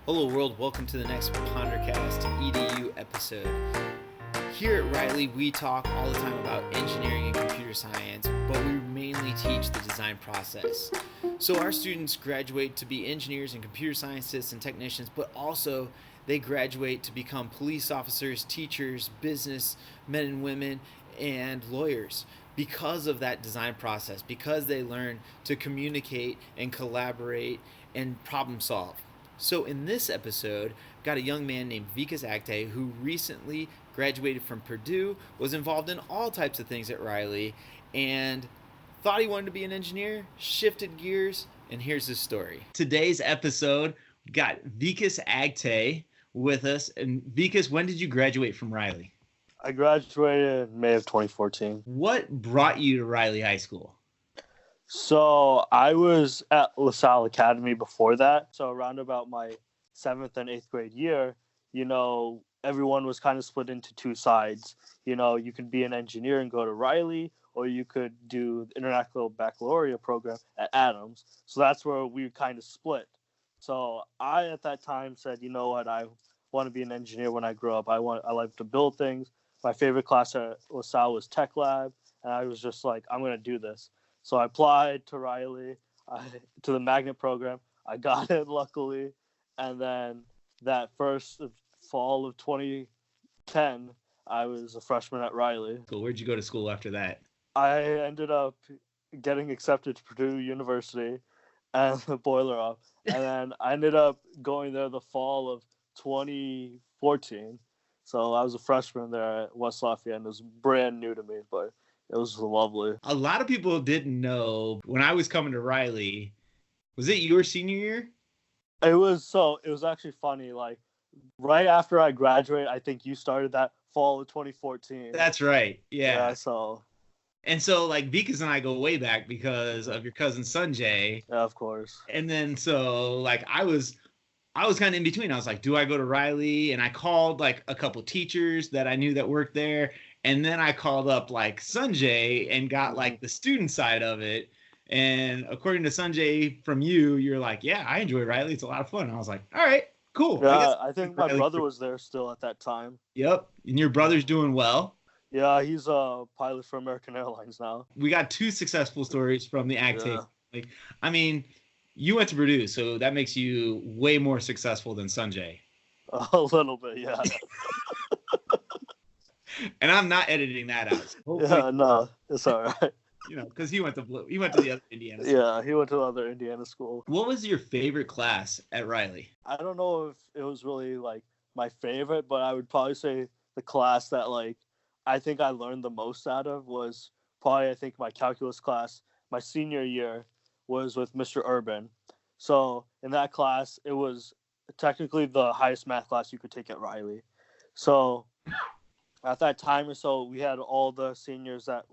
Hello world, welcome to the next PonderCast Edu episode. Here at Riley, we talk all the time about engineering and computer science, but we mainly teach the design process. So our students graduate to be engineers and computer scientists and technicians, but also they graduate to become police officers, teachers, business men and women, and lawyers because of that design process, because they learn to communicate and collaborate and problem solve. So in this episode, I've got a young man named Vikas Agtey who recently graduated from Purdue, was involved in all types of things at Riley, and thought he wanted to be an engineer, shifted gears, and here's his story. Today's episode, we got Vikas Agtey with us. And Vikas, when did you graduate from Riley? I graduated in May of 2014. What brought you to Riley High School? So I was at LaSalle Academy before that. So around about my 7th and 8th grade year, everyone was kind of split into two sides. You could be an engineer and go to Riley, or you could do the International Baccalaureate program at Adams. So that's where we kind of split. So I, at that time, said, you know what, I want to be an engineer when I grow up. I like to build things. My favorite class at LaSalle was Tech Lab, and I was just like, I'm going to do this. So I applied to Riley, to the magnet program. I got it, luckily. And then that first fall of 2010, I was a freshman at Riley. Cool. Where'd you go to school after that? I ended up getting accepted to Purdue University and the boiler up. And then I ended up going there the fall of 2014. So I was a freshman there at West Lafayette, and it was brand new to me, but it was lovely. A lot of people didn't know when I was coming to Riley. Was it your senior year? It was actually funny. Like right after I graduated, I think you started that fall of 2014. That's right. Yeah. And so like Vikas and I go way back because of your cousin Sanjay. Yeah, of course. And then so like I was kind of in between. I was like, do I go to Riley? And I called like a couple teachers that I knew that worked there. And then I called up like Sanjay and got like the student side of it. And according to Sanjay from you're like, yeah, I enjoy Riley. It's a lot of fun. And I was like, all right, cool. Yeah, I think my brother was there still at that time. Yep. And your brother's doing well. Yeah, he's a pilot for American Airlines now. We got two successful stories from the Agtey. Yeah. You went to Purdue, so that makes you way more successful than Sanjay. A little bit, yeah. And I'm not editing that out. So yeah, no, it's all right. Because he went to the other Indiana school. Yeah, he went to the other Indiana school. What was your favorite class at Riley? I don't know if it was really like my favorite, but I would probably say the class that like I think I learned the most out of was probably I think my calculus class. My senior year was with Mr. Urban. So in that class, it was technically the highest math class you could take at Riley. So at that time or so, we had all the seniors that,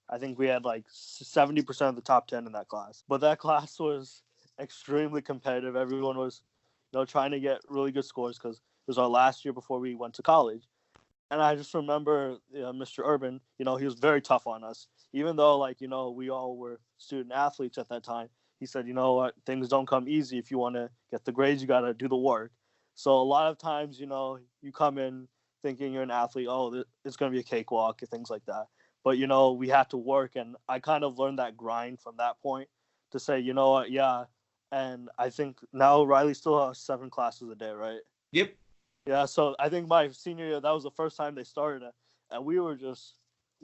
I think we had like 70% of the top 10 in that class. But that class was extremely competitive. Everyone was, trying to get really good scores because it was our last year before we went to college. And I just remember Mr. Urban, he was very tough on us. Even though, we all were student athletes at that time, he said, you know what, things don't come easy. If you want to get the grades, you got to do the work. So a lot of times, you come in thinking you're an athlete, it's going to be a cakewalk and things like that. But, we had to work. And I kind of learned that grind from that point to say, you know what, yeah. And I think now Riley still has 7 classes a day, right? Yep. Yeah, so I think my senior year, that was the first time they started it. And we were just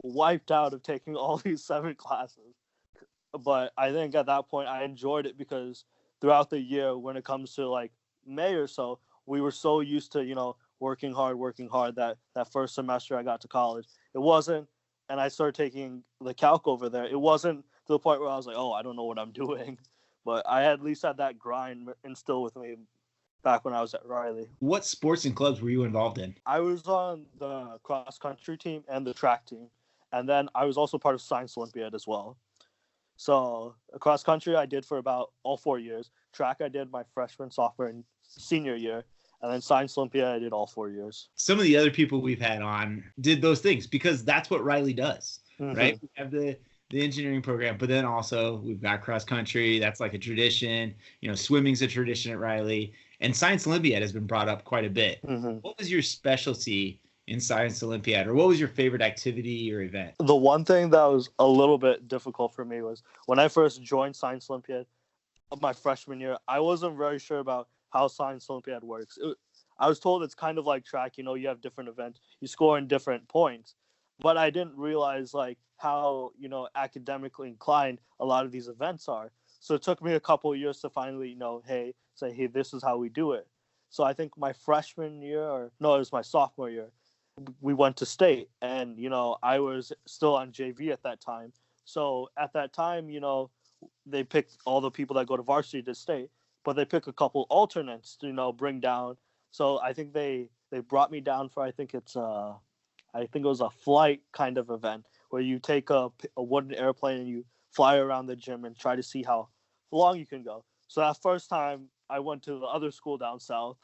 wiped out of taking all these 7 classes. But I think at that point, I enjoyed it because throughout the year, when it comes to like May or so, we were so used to, working hard that first semester I got to college. It wasn't, and I started taking the calc over there. It wasn't to the point where I was like, I don't know what I'm doing. But I at least had that grind instilled with me back when I was at Riley. What sports and clubs were you involved in? I was on the cross-country team and the track team. And then I was also part of Science Olympiad as well. So cross-country I did for about all 4 years. Track I did my freshman, sophomore, and senior year. And then Science Olympiad I did all 4 years. Some of the other people we've had on did those things because that's what Riley does, right? We have the engineering program, but then also we've got cross country. That's like a tradition. Swimming's a tradition at Riley. And Science Olympiad has been brought up quite a bit. Mm-hmm. What was your specialty in Science Olympiad, or what was your favorite activity or event? The one thing that was a little bit difficult for me was when I first joined Science Olympiad of my freshman year, I wasn't very sure about how Science Olympiad works. I was told it's kind of like track, you have different events, you score in different points, but I didn't realize like how, academically inclined a lot of these events are. So it took me a couple of years to finally, say, hey, this is how we do it. So I think my freshman year, it was my sophomore year, we went to state, and I was still on JV at that time. So at that time, they picked all the people that go to varsity to state, but they pick a couple alternates to bring down. So I think they brought me down for, I think it was a flight kind of event where you take a wooden airplane and you fly around the gym and try to see how long you can go. So that first time I went to the other school down south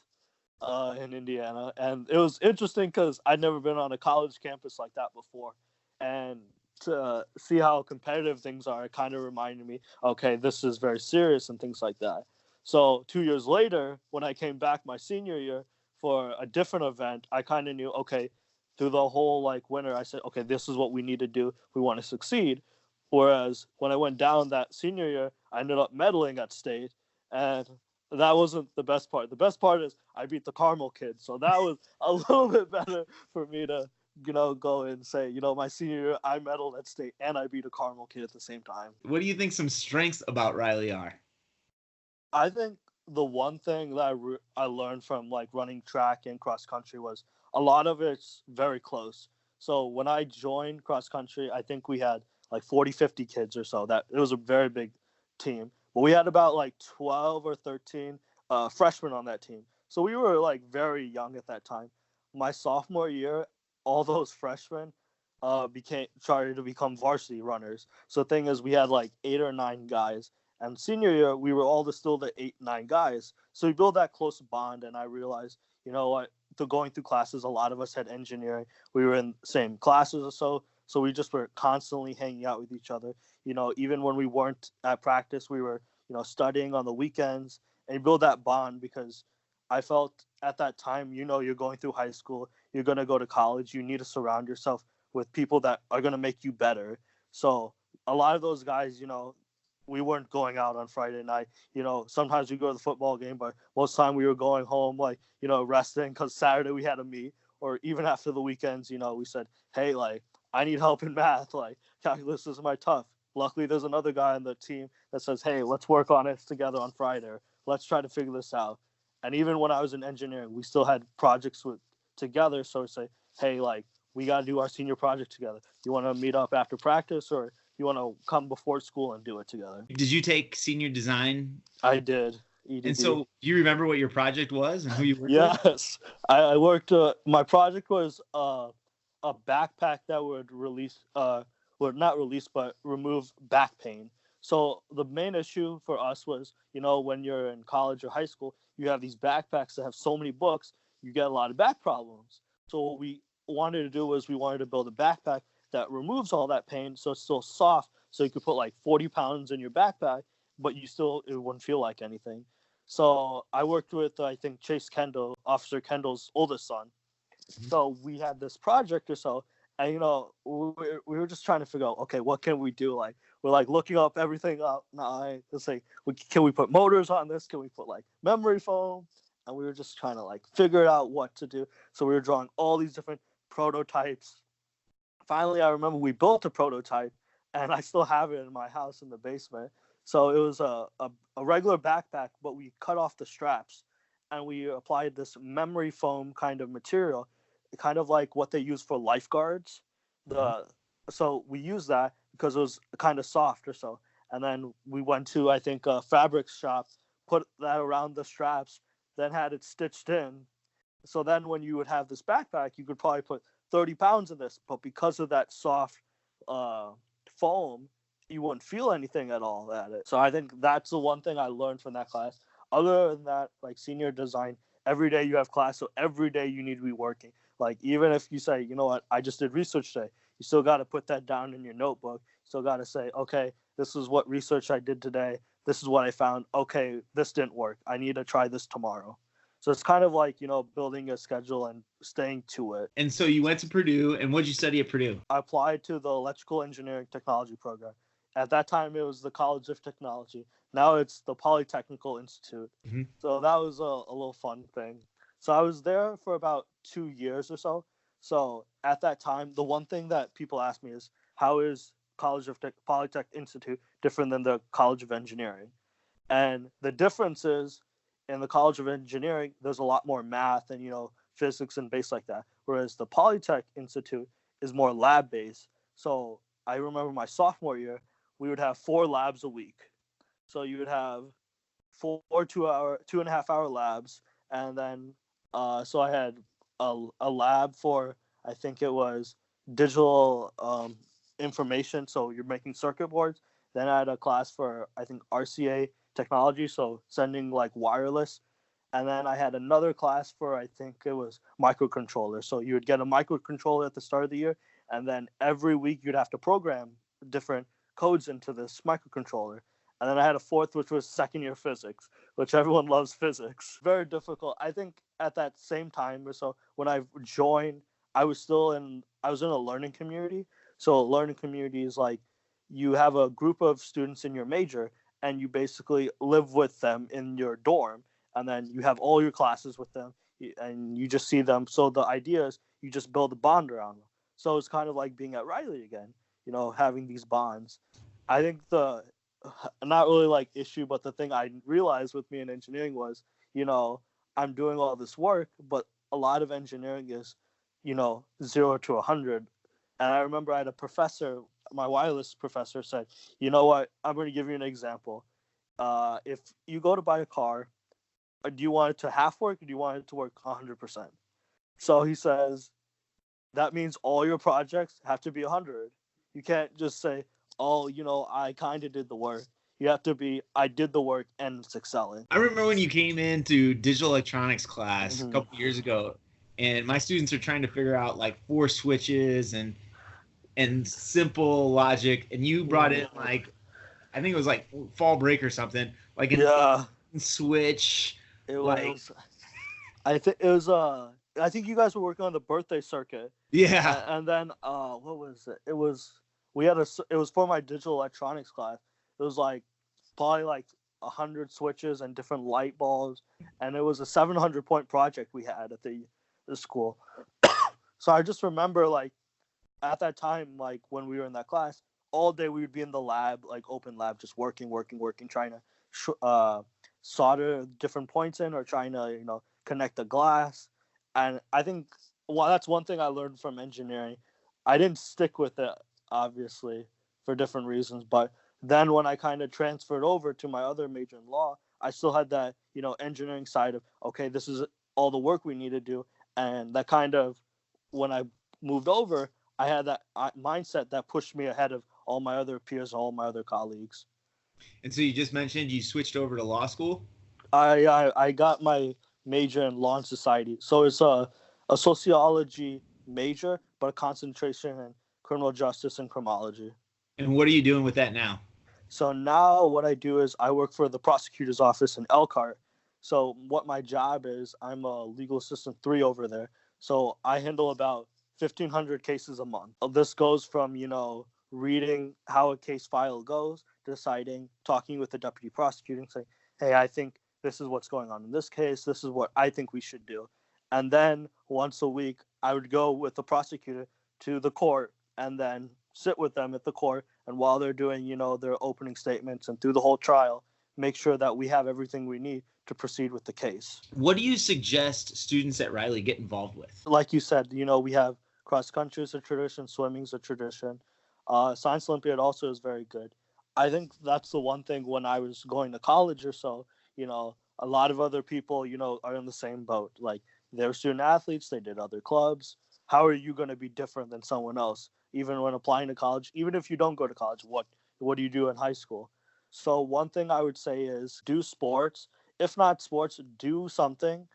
in Indiana, and it was interesting because I'd never been on a college campus like that before, and to see how competitive things are, it kind of reminded me, okay, this is very serious and things like that. So 2 years later, when I came back my senior year for a different event, I kind of knew, okay, through the whole winter, I said, okay, this is what we need to do if we want to succeed. Whereas when I went down that senior year, I ended up medaling at state, and that wasn't the best part. The best part is I beat the Carmel kids. So that was a little bit better for me to, go and say, my senior year, I medaled at state and I beat a Carmel kid at the same time. What do you think some strengths about Riley are? I think the one thing that I learned from running track and cross country was a lot of it's very close. So when I joined cross country, I think we had 40, 50 kids or so. That it was a very big team. But we had about 12 or 13 freshmen on that team. So we were very young at that time. My sophomore year, all those freshmen started to become varsity runners. So the thing is, we had 8 or 9 guys. And senior year, we were all still the 8, 9 guys. So we built that close bond, and I realized, going through classes, a lot of us had engineering. We were in the same classes or so. So we just were constantly hanging out with each other. Even when we weren't at practice, we were, studying on the weekends, and you build that bond because I felt at that time, you're going through high school, you're going to go to college, you need to surround yourself with people that are going to make you better. So a lot of those guys, we weren't going out on Friday night. Sometimes we go to the football game, but most of the time we were going home, resting because Saturday we had a meet. Or even after the weekends, we said, hey, I need help in math. Calculus is my tough. Luckily, there's another guy on the team that says, hey, let's work on it together on Friday. Let's try to figure this out. And even when I was in engineering, we still had projects together. So we say, hey, we got to do our senior project together. You want to meet up after practice, or you want to come before school and do it together? Did you take senior design? I did. EDD. And so do you remember what your project was and who you worked with? Yes. I worked, my project was a backpack that would remove back pain. So the main issue for us was, when you're in college or high school, you have these backpacks that have so many books, you get a lot of back problems. So what we wanted to do was we wanted to build a backpack that removes all that pain, so it's still soft, so you could put 40 pounds in your backpack, but it wouldn't feel like anything. So I worked with, I think, Chase Kendall, Officer Kendall's oldest son. So we had this project or so, and we were just trying to figure out, okay, what can we do? We're looking up everything up. Can we put motors on this? Can we put memory foam? And we were just trying to figure out what to do. So we were drawing all these different prototypes. Finally, I remember we built a prototype, and I still have it in my house in the basement. So it was a regular backpack, but we cut off the straps, and we applied this memory foam kind of material, kind of like what they use for lifeguards. So we used that because it was kind of soft or so. And then we went to, I think, a fabric shop, put that around the straps, then had it stitched in. So then when you would have this backpack, you could probably put 30 pounds in this, but because of that soft foam, you wouldn't feel anything at all at it. So I think that's the one thing I learned from that class. Other than that, senior design, every day you have class, so every day you need to be working. Even if you say, you know what, I just did research today, you still got to put that down in your notebook. You still got to say, okay, this is what research I did today. this is what I found. Okay, this didn't work. I need to try this tomorrow. So it's kind of like, building a schedule and staying to it. And so you went to Purdue, and what did you study at Purdue? I applied to the Electrical Engineering Technology program. At that time, it was the College of Technology. Now it's the Polytechnical Institute. Mm-hmm. So that was a little fun thing. So I was there for about 2 years or so. So at that time, the one thing that people ask me is, how is Polytech Institute different than the College of Engineering? And the difference is, in the College of Engineering, there's a lot more math and, physics and base like that. Whereas the Polytech Institute is more lab-based. So I remember my sophomore year, we would have 4 labs a week. So you would have 4 2.5 hour labs. And then, so I had a lab for, I think it was digital information. So you're making circuit boards. Then I had a class for, I think, RCA technology. So sending like wireless. And then I had another class for, I think it was microcontroller. So you would get a microcontroller at the start of the year. And then every week you'd have to program different codes into this microcontroller. And then I had a fourth, which was second year physics, which everyone loves physics. Very difficult. I think at that same time or so, when I joined, I was in a learning community. So a learning community is like, you have a group of students in your major, and you basically live with them in your dorm. And then you have all your classes with them, and you just see them. So the idea is you just build a bond around them. So it's kind of like being at Riley again, having these bonds. I think the not really like issue, but the thing I realized with me in engineering was, I'm doing all this work, but a lot of engineering is, 0 to 100. And I remember I had a professor, my wireless professor said, you know what, I'm going to give you an example. If you go to buy a car, do you want it to half work or do you want it to work 100%? So he says, that means all your projects have to be 100. You can't just say, oh, I kind of did the work. You have to be, I did the work and it's excelling. I remember when you came into digital electronics class a couple years ago, and my students are trying to figure out like 4 switches and simple logic, and you brought in like, I think it was like fall break or something, like a switch. It was, I think it was, I think you guys were working on the birthday circuit. Yeah. And then, what was it? It was for my digital electronics class. It was like probably like 100 switches and different light bulbs. And it was a 700-point project we had at the school. So I just remember like at that time, like when we were in that class, all day we would be in the lab, like open lab, just working, trying to solder different points in or trying to, connect the glass. And I think that's one thing I learned from engineering. I didn't stick with it, obviously, for different reasons. But then when I kind of transferred over to my other major in law, I still had that, engineering side of, okay, this is all the work we need to do. And that kind of, when I moved over, I had that mindset that pushed me ahead of all my other peers, all my other colleagues. And so you just mentioned you switched over to law school? I got my major in law and society. So it's a sociology major, but a concentration in criminal justice and criminology. And what are you doing with that now? So now what I do is I work for the prosecutor's office in Elkhart. So what my job is, I'm a legal assistant 3 over there. So I handle about 1,500 cases a month. This goes from, reading how a case file goes, deciding, talking with the deputy prosecutor and saying, hey, I think this is what's going on in this case. This is what I think we should do. And then once a week, I would go with the prosecutor to the court and then sit with them at the court. And while they're doing, their opening statements and through the whole trial, make sure that we have everything we need to proceed with the case. What do you suggest students at Riley get involved with? Like you said, we have cross country is a tradition, swimming is a tradition. Science Olympiad also is very good. I think that's the one thing when I was going to college or so, a lot of other people, are in the same boat. Like they're student athletes, they did other clubs. How are you going to be different than someone else? Even when applying to college, even if you don't go to college, what do you do in high school? So one thing I would say is do sports. If not sports, do something,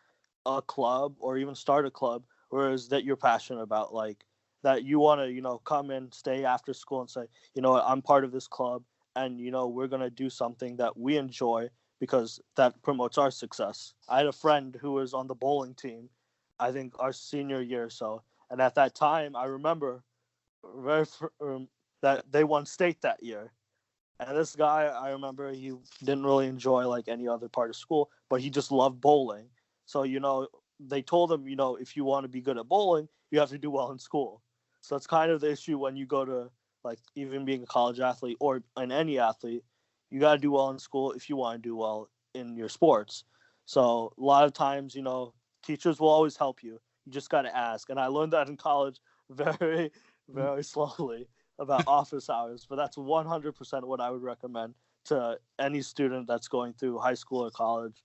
a club or even start a club, whereas that you're passionate about, like that you want to, come and stay after school and say, I'm part of this club and, we're going to do something that we enjoy because that promotes our success. I had a friend who was on the bowling team, I think our senior year or so. And at that time, I remember that they won state that year. And this guy, I remember he didn't really enjoy like any other part of school, but he just loved bowling. So, they told him, if you want to be good at bowling, you have to do well in school. So it's kind of the issue when you go to like even being a college athlete or an any athlete, you got to do well in school if you want to do well in your sports. So a lot of times, teachers will always help you. You just got to ask. And I learned that in college very, very slowly about office hours, but that's 100% what I would recommend to any student that's going through high school or college.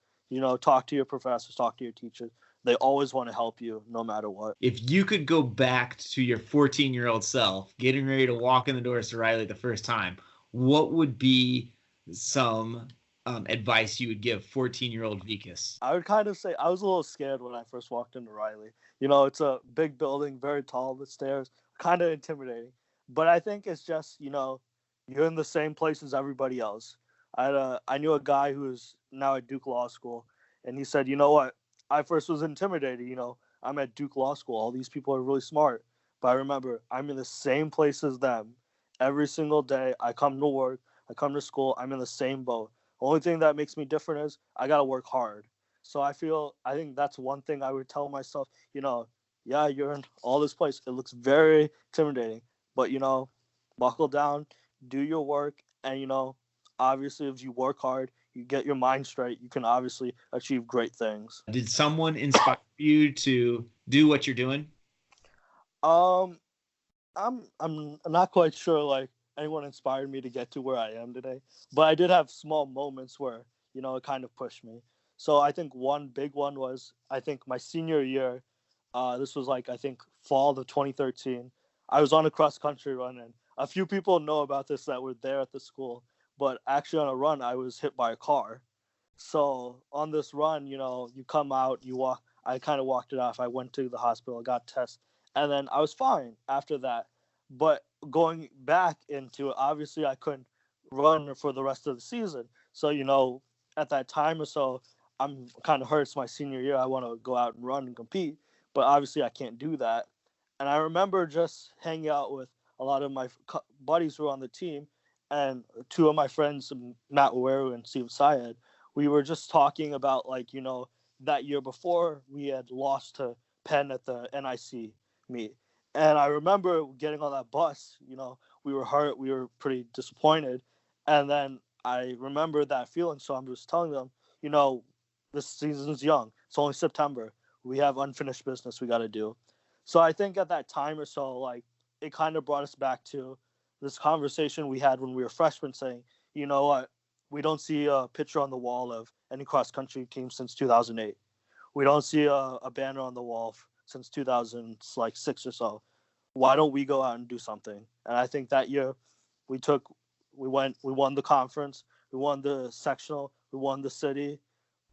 Talk to your professors, talk to your teachers. They always want to help you no matter what. If you could go back to your 14-year-old self, getting ready to walk in the doors to Riley the first time, what would be some advice you would give 14-year-old Vikass? I would kind of say I was a little scared when I first walked into Riley. It's a big building, very tall, the stairs, kind of intimidating. But I think it's just, you're in the same place as everybody else. I knew a guy who's now at Duke Law School, and he said, you know what? I first was intimidated. I'm at Duke Law School. All these people are really smart. But I remember I'm in the same place as them every single day. I come to work. I come to school. I'm in the same boat. Only thing that makes me different is I got to work hard. So I think that's one thing I would tell myself, yeah, you're in all this place. It looks very intimidating. But, buckle down, do your work. And, obviously, if you work hard, you get your mind straight, you can obviously achieve great things. Did someone inspire you to do what you're doing? I'm not quite sure like anyone inspired me to get to where I am today, but I did have small moments where, it kind of pushed me. So I think one big one was, I think my senior year, this was like, I think fall of 2013. I was on a cross country run, and a few people know about this that were there at the school. But actually on a run, I was hit by a car. So on this run, you come out, you walk. I kind of walked it off. I went to the hospital, got tests, and then I was fine after that. But going back into it, obviously I couldn't run for the rest of the season. So, at that time or so, I'm kind of hurt. It's my senior year. I want to go out and run and compete. But obviously I can't do that. And I remember just hanging out with a lot of my buddies who were on the team. And two of my friends, Matt Waweru and Steve Syed, we were just talking about, that year before we had lost to Penn at the NIC meet. And I remember getting on that bus, we were hurt. We were pretty disappointed. And then I remember that feeling. So I'm just telling them, this season's young. It's only September. We have unfinished business we got to do. So I think at that time or so, it kind of brought us back to this conversation we had when we were freshmen saying, you know what, we don't see a picture on the wall of any cross-country team since 2008. We don't see a banner on the wall since 2006 or so. Why don't we go out and do something? And I think that year we won the conference, we won the sectional, we won the city.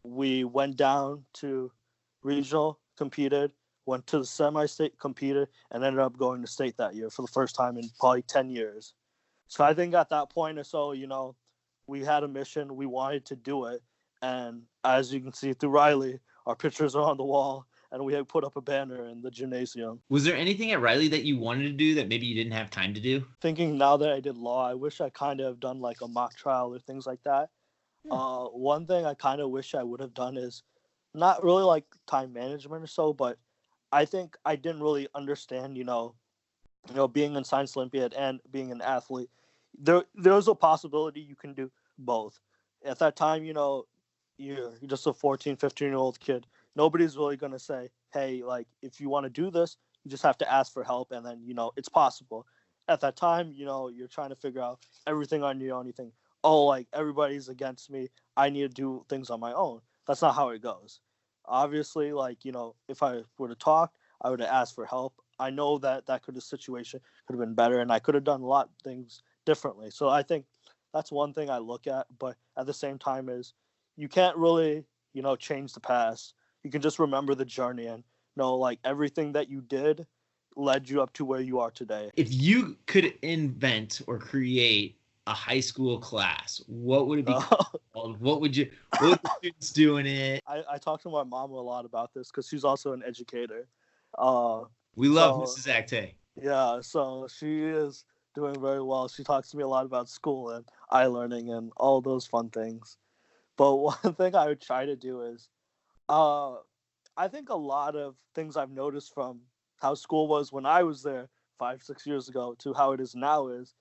We went down to regional, competed, went to the semi-state, competed, and ended up going to state that year for the first time in probably 10 years. So I think at that point or so, we had a mission. We wanted to do it. And as you can see through Riley, our pictures are on the wall, and we had put up a banner in the gymnasium. Was there anything at Riley that you wanted to do that maybe you didn't have time to do? Thinking now that I did law, I wish I kind of have done like a mock trial or things like that. One thing I kind of wish I would have done is not really like time management or so, but I think I didn't really understand, being in Science Olympiad and being an athlete. There's a possibility you can do both. At that time, you're just a 14, 15-year-old kid. Nobody's really going to say, hey, if you want to do this, you just have to ask for help, and then, it's possible. At that time, you're trying to figure out everything on your own. You think, everybody's against me. I need to do things on my own. That's not how it goes. Obviously, if I would have talked, I would have asked for help. I know that the situation could have been better, and I could have done a lot of things differently. So I think that's one thing I look at. But at the same time is you can't really, change the past. You can just remember the journey and know, everything that you did led you up to where you are today. If you could invent or create a high school class, what would it be called? What would the students do in it? I talked to my mom a lot about this because she's also an educator. We love Mrs. Agtey. Yeah, so she is doing very well. She talks to me a lot about school and iLearning and all those fun things. But one thing I would try to do is, I think a lot of things I've noticed from how school was when I was there 5-6 years ago to how it is now is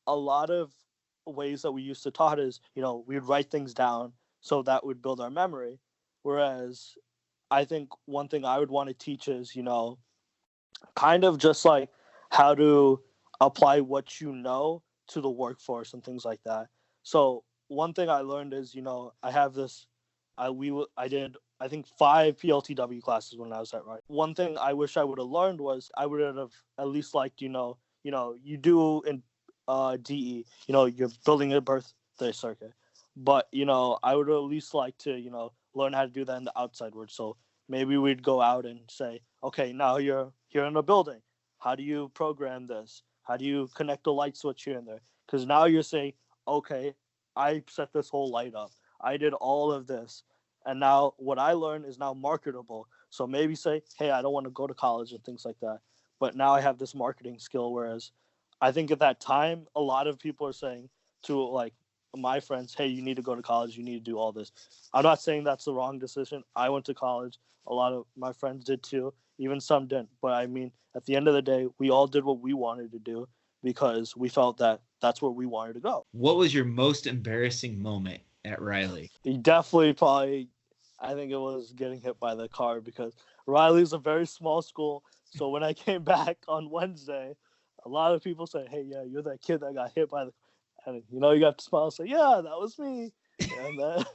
a lot of ways that we used to taught is, we'd write things down so that would build our memory. Whereas I think one thing I would want to teach is, kind of just like how to apply what you know to the workforce and things like that. So one thing I learned is, I have this, I did, I think 5 PLTW classes when I was at Rice. One thing I wish I would have learned was I would have at least liked, you do in DE, you're building a birthday circuit. But, I would at least like to, learn how to do that in the outside world. So maybe we'd go out and say, okay, now you're here in a building. How do you program this? How do you connect the light switch here and there? Because now you're saying, okay, I set this whole light up. I did all of this. And now what I learned is now marketable. So maybe say, hey, I don't want to go to college and things like that. But now I have this marketing skill. Whereas I think at that time, a lot of people are saying to like my friends, hey, you need to go to college. You need to do all this. I'm not saying that's the wrong decision. I went to college. A lot of my friends did too. Even some didn't. But I mean, at the end of the day, we all did what we wanted to do because we felt that that's where we wanted to go. What was your most embarrassing moment at Riley? I think it was getting hit by the car because Riley's a very small school. So when I came back on Wednesday, a lot of people say, hey, yeah, you're that kid that got hit by the car. And, you got to smile and say, yeah, that was me. And then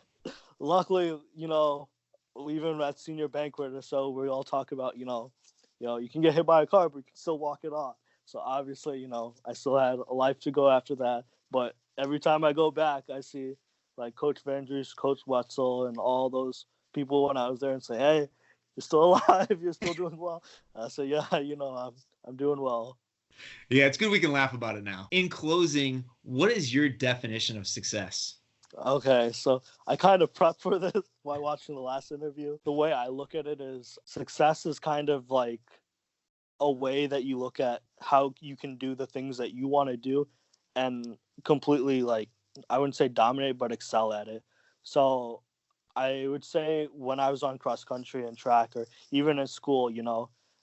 luckily, even at senior banquet or so, we all talk about, you can get hit by a car, but you can still walk it off. So obviously, I still had a life to go after that. But every time I go back, I see like Coach Vandries, Coach Wetzel, and all those people when I was there and say, hey, you're still alive. You're still doing well. I say, yeah, I'm doing well. Yeah, it's good we can laugh about it now. In closing, what is your definition of success? Okay, so I kind of prepped for this while watching the last interview. The way I look at it is success is kind of like a way that you look at how you can do the things that you want to do and completely, like, I wouldn't say dominate, but excel at it. So I would say when I was on cross country and track or even in school,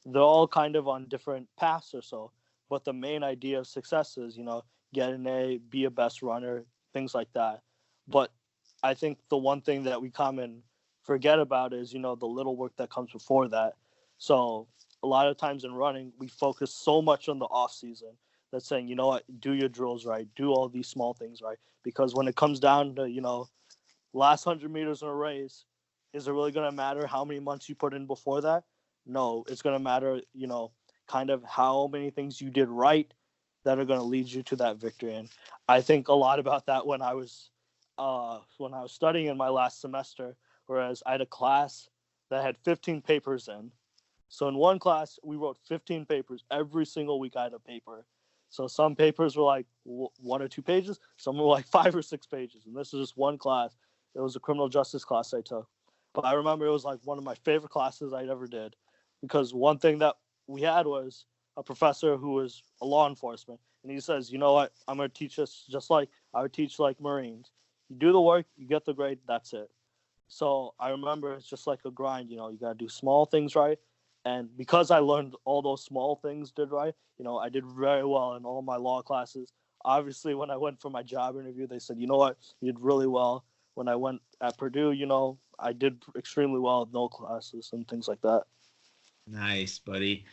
they're all kind of on different paths or so. But the main idea of success is, get an A, be a best runner, things like that. But I think the one thing that we common forget about is, the little work that comes before that. So a lot of times in running, we focus so much on the off season that's saying, do your drills right, do all these small things right. Because when it comes down to, last 100 meters in a race, is it really going to matter how many months you put in before that? No, it's going to matter, kind of how many things you did right that are going to lead you to that victory. And I think a lot about that when I was studying in my last semester, whereas I had a class that had 15 papers in. So in one class, we wrote 15 papers. Every single week I had a paper. So some papers were like 1 or 2 pages. Some were like 5 or 6 pages. And this is just one class. It was a criminal justice class I took. But I remember it was like one of my favorite classes I'd ever did. Because one thing that we had was a professor who was a law enforcement. And he says, you know what, I'm going to teach this just like I would teach like Marines. You do the work, you get the grade, that's it. So I remember it's just like a grind, you got to do small things right. And because I learned all those small things did right, I did very well in all my law classes. Obviously, when I went for my job interview, they said, you know what, you did really well. When I went at Purdue, I did extremely well with no classes and things like that. Nice, buddy.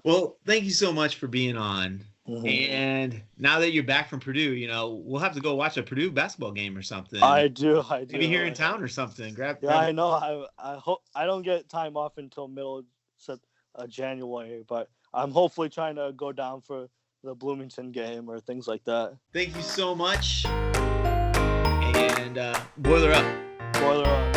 Well, thank you so much for being on. Mm-hmm. And now that you're back from Purdue, we'll have to go watch a Purdue basketball game or something. I do. Maybe here in town or something. I know. I hope I don't get time off until middle of January, but I'm hopefully trying to go down for the Bloomington game or things like that. Thank you so much. And boiler up. Boiler up.